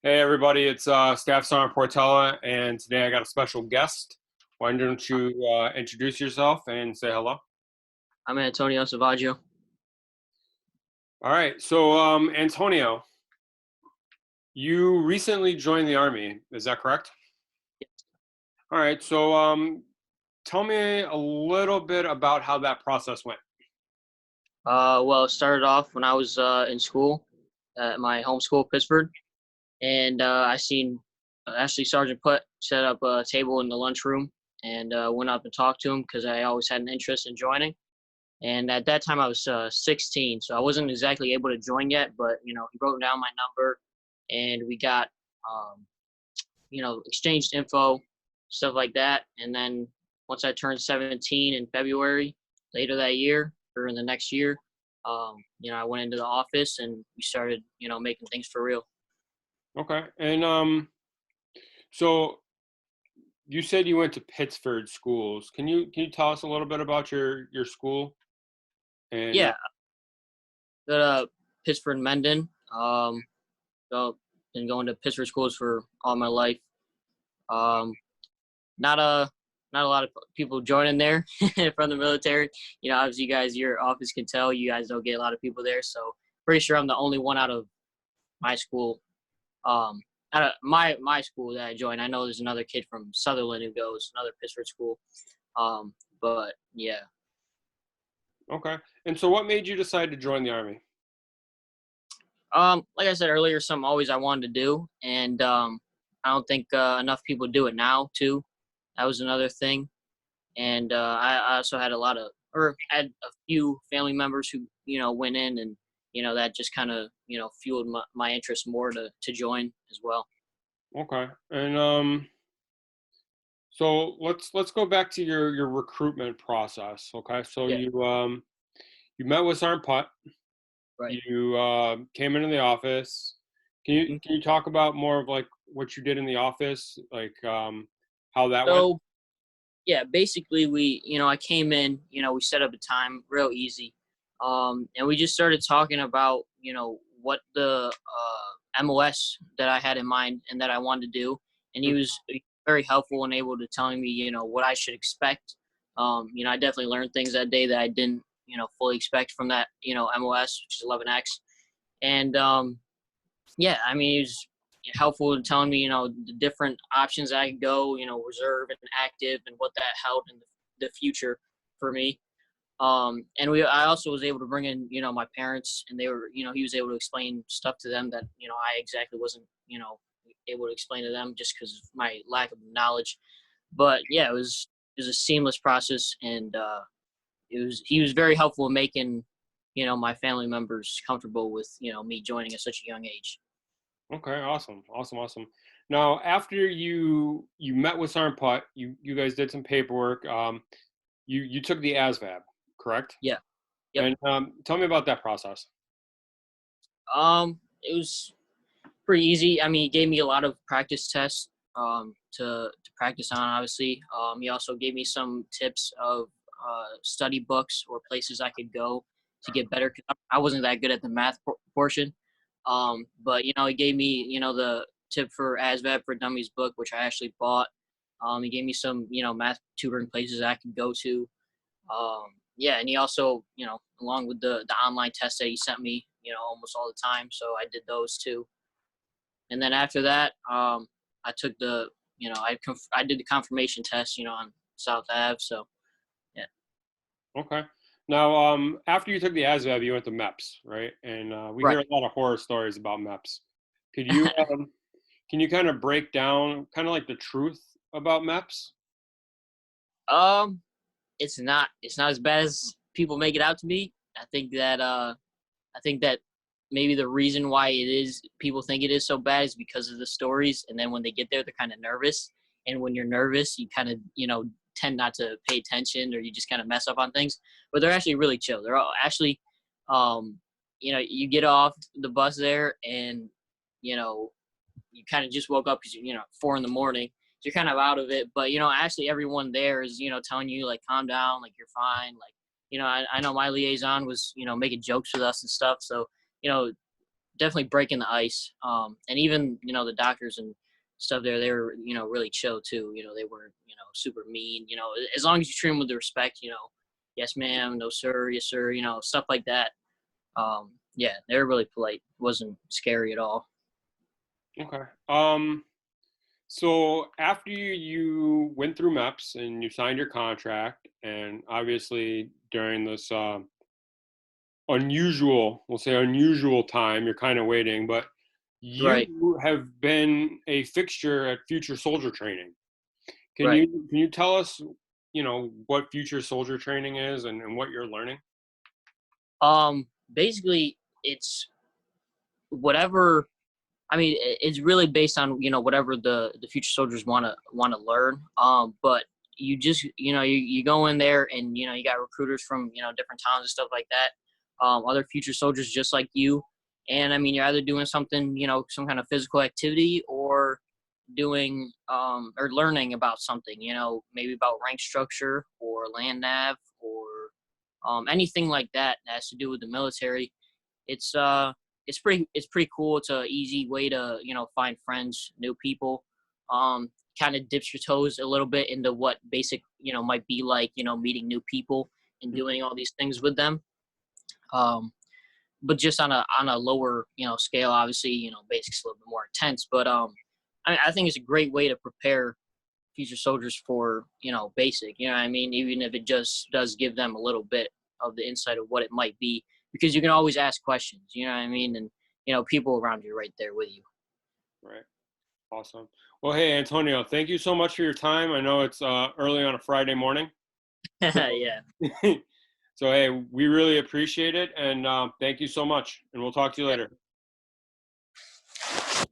Hey everybody, it's Staff Sergeant Portela, and today I got a special guest. Why don't you introduce yourself and say hello? I'm Antonio Salvaggio. All right, so Antonio, you recently joined the Army, is that correct? All right, so tell me a little bit about how that process went. Well, it started off when I was in school at my home school, Pittsburgh, and I seen Ashley Sergeant Put set up a table in the lunchroom, and went up and talked to him because I always had an interest in joining. And at that time, I was 16, so I wasn't exactly able to join yet. But he wrote down my number, and we got um, exchanged info, stuff like that. And then once I turned 17 in February later that year or in the next year, I went into the office and we started, making things for real. Okay, and so you said you went to Pittsford schools. Can you tell us a little bit about your school? And Yeah, got Pittsburgh Mendon. So been going to Pittsburgh schools for all my life. Um, not a not a lot of people joining there from the military. As you guys, your office can tell, you guys don't get a lot of people there. So pretty sure I'm the only one out of my school. Out of my school that I joined. I know there's another kid from Sutherland who goes another Pittsburgh school. But yeah. okay, and so what made you decide to join the Army? Like I said earlier, something always I wanted to do, and I don't think enough people do it now too. That was another thing. And I also had had a few family members who went in, and that just kind of fueled my interest more to join as well. Okay, and so let's go back to your recruitment process. Okay, so Yeah, you met with Sergeant Putt. right. You came into the office. Mhm. Can you talk about more of like what you did in the office, like how that went? So yeah, basically I came in, we set up a time real easy, and we just started talking about what the MOS that I had in mind and that I wanted to do, and he Mm. was very helpful and able to telling me what I should expect. I definitely learned things that day that I didn't fully expect from that MOS, which is 11X, and yeah, I mean, he was helpful in telling me, the different options I could go, reserve and active, and what that held in the future for me. And I also was able to bring in, my parents, and they were, he was able to explain stuff to them that, I exactly wasn't, able to explain to them just because of my lack of knowledge. But yeah, it was a seamless process, and he was very helpful in making, my family members comfortable with, me joining at such a young age. Okay, awesome, awesome, awesome. Now, after you met with Sergeant Putt, you guys did some paperwork. You took the ASVAB, correct? Yeah. Yep. And tell me about that process. It was pretty easy. I mean, he gave me a lot of practice tests to practice on. Obviously, he also gave me some tips of study books or places I could go to get better. 'Cause I wasn't that good at the math portion, but he gave me the tip for ASVAB for Dummies book, which I actually bought. He gave me some math tutoring places I could go to. Yeah, and he also, along with the online tests that he sent me, almost all the time. So I did those too. And then after that, I took I did the confirmation test, on South Ave. So yeah, Okay. Now, after you took the ASVAB, you went to MEPS, right? And we right. hear a lot of horror stories about MEPS. Could you can you kind of break down kind of like the truth about MEPS? um, it's not as bad as people make it out to be. I think that maybe the reason why it is people think it is so bad is because of the stories, and then when they get there, they're kind of nervous. And when you're nervous, you kind of tend not to pay attention, or you just kind of mess up on things. But they're actually really chill. They're all actually, you get off the bus there, and you know you kind of just woke up because 4 in the morning. So you're kind of out of it, but actually everyone there is telling you like calm down, like you're fine, like I know my liaison was making jokes with us and stuff. So you know definitely breaking the ice. And even the doctors and stuff there, they were really chill too. They weren't super mean. As long as you treat them with the respect. Yes ma'am, no sir, yes sir. Stuff like that. Yeah, they were really polite. It wasn't scary at all. Okay. So after you went through MEPS and you signed your contract, and obviously during this unusual, we'll say unusual time, you're kind of waiting, but Right, you have been a fixture at Future Soldier Training. Can right. you tell us, what Future Soldier Training is and what you're learning? Basically, it's whatever. I mean, it's really based on whatever the future soldiers want to learn. But you just you go in there and you got recruiters from different towns and stuff like that. Other future soldiers just like you, and I mean you're either doing something some kind of physical activity or doing or learning about something maybe about rank structure or land nav or anything like that that has to do with the military. It's pretty cool. It's a easy way to find friends, new people. Kind of dips your toes a little bit into what basic might be like meeting new people and doing all these things with them. Um, but just on a lower scale, obviously basic's a little bit more intense. But I think it's a great way to prepare future soldiers for basic. You know what I mean? Even if it just does give them a little bit of the insight of what it might be, because you can always ask questions. You know what I mean? And people around you right there with you. Right. Awesome. Well, hey, Antonio, thank you so much for your time. I know it's early on a Friday morning. So, Yeah. so hey, we really appreciate it. And thank you so much. And we'll talk to you Yeah. later.